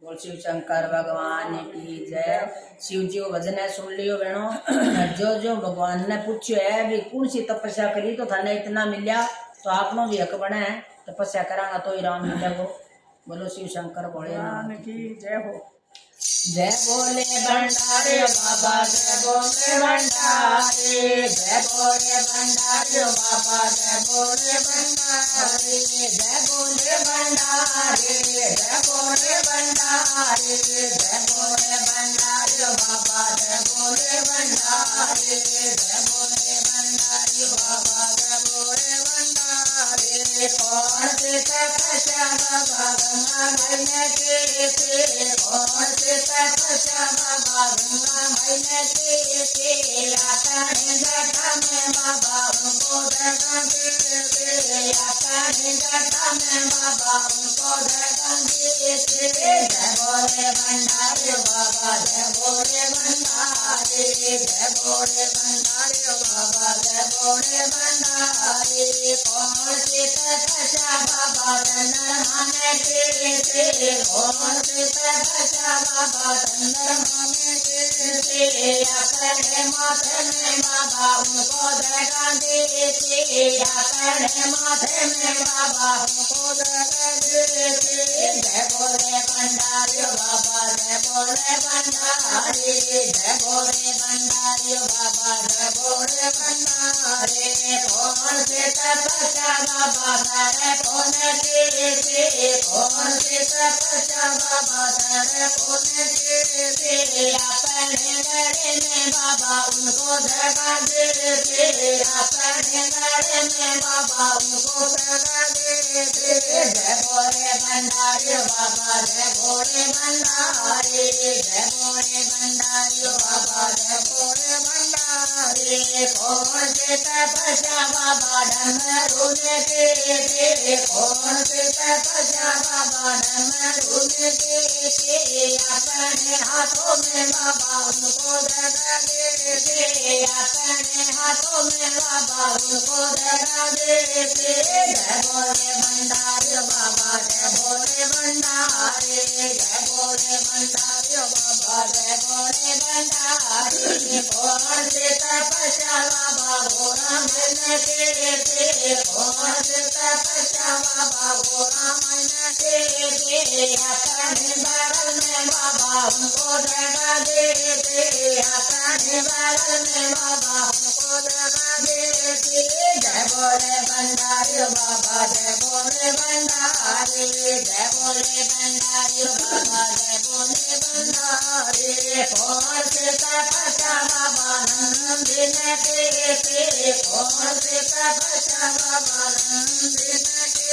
बोल शिव शंकर भगवान की जय। शिव जी को भजन है सुन लियो बहनों। जो जो भगवान ने पूछो है भी कौन सी तपस्या करी तो थाने इतना मिल्या तो आपनो भी हक बने है तपस्या करांगा तो ही राम मिलेगो। बोलो शिव शंकर भोलेनाथ की जय हो। जय बोले भंडारे बाबा जय बोले भंडारे जय बोले भंडारे बाबा जय बोले भंडारे जय बोले भंडारे जय बोले भंडारे जय बोले भंडारे बाबा जय बोले भंडारे जय बोले भंडारे बाबा जय बोले भंडारे। कौन से तपस्या बाबा गंगा मैया के कौन से तपस्या बाबा गंगा मैया के अपने जटा में बाबा उनको जगा दे अपने जटा में बाबा उनको जगा दे। जय बोले भंडारे बाबा जय बोले भंडारे जय बोले भंडारे बाबा जय बोले भंडारे। कौन से तपस्या बाबा चंद्रमा के कौन से तपस्या बाबा चंद्रमा के अपने माथे में बाबा उनको जगा देते अपने माथे में बाबा उनको जगा देते। जय बोले भंडारे बाबा जय बोले भंडारे जय बोले भंडारे बाबा जय बोले भंडारे। कौन से तपस्या बाबा तारे कोने के कौन से तपस्या बाबा तारे कोने के अपने गले में बाबा उनको जगा देते अपने गले में बाबा उनको जगा देते। जय बोले भंडारे बाबा जय बोले भंडारे जय बोले भंडारे बाबा जय बोले भंडारे। कौन से तपस्या बाबा डमरू के कौन से तपस्या बाबा डमरू के अपने हाथों में बाबा उनको जगा देते अपने हाथों में बाबा उनको जगा देते। जय बोले भंडारे बाबा जय बोले भंडारे जय बोले भंडारे बाबा जय बोले भंडारे। कौन से तपस्या बाबा घोड़ा मैया के कौन से तपस्या बाबा घोड़ा मैया के अपने बगल में बाबा उनको जगा देते अपने बगल में बाबा उनको जगा देते। जय बोले भंडारे बाबा जय बोले भंडारे जय बोले भंडारे बाबा जय बोले भंडारे। कौन से तपस्या बाबा नंदिन के कौन से तपस्या बाबा नंदिन के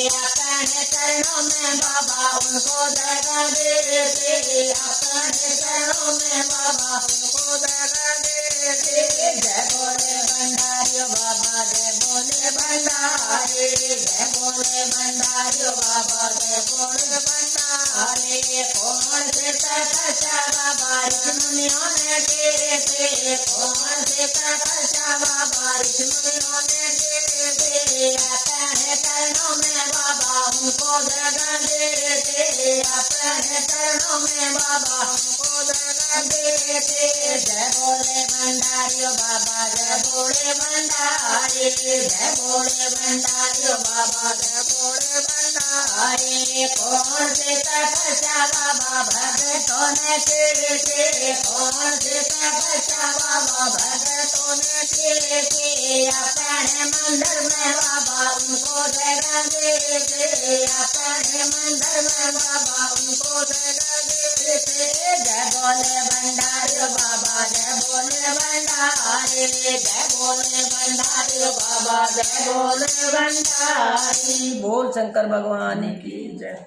अपने चरणों में बाबा उनको जगा देते अपने चरणों में बाबा उनको जगा देते। जय बोले भंडारे बाबा जय बोले भंडारे जय बोले भंडारे बाबा जय बोले भंडारे। कौन से तपस्या बाबा ऋषिमुनियों ने के कौन से तपस्या बाबा ऋषिमुनियों ने के अपने चरणों में बाबा उनको जगा देते अपने चरणों में बाबा उनको जगा देते। जय बोले भंडारे बाबा जय बोले भंडारे जय बोले भंडारे बाबा जय बोले भंडारे। कौन से तपस्या बाबा भगतों ने के कौन से तपस्या बाबा भगतों ने के अपने मंदिर में बाबा उनको जगा देते अपने मंदिर में बाबा उनको जगा देते। जय बोले भंडारे बाबा जय बोले भंडारे जय बोले भंडारे बाबा जय बोले भंडारी। बोल शंकर भगवान की जय।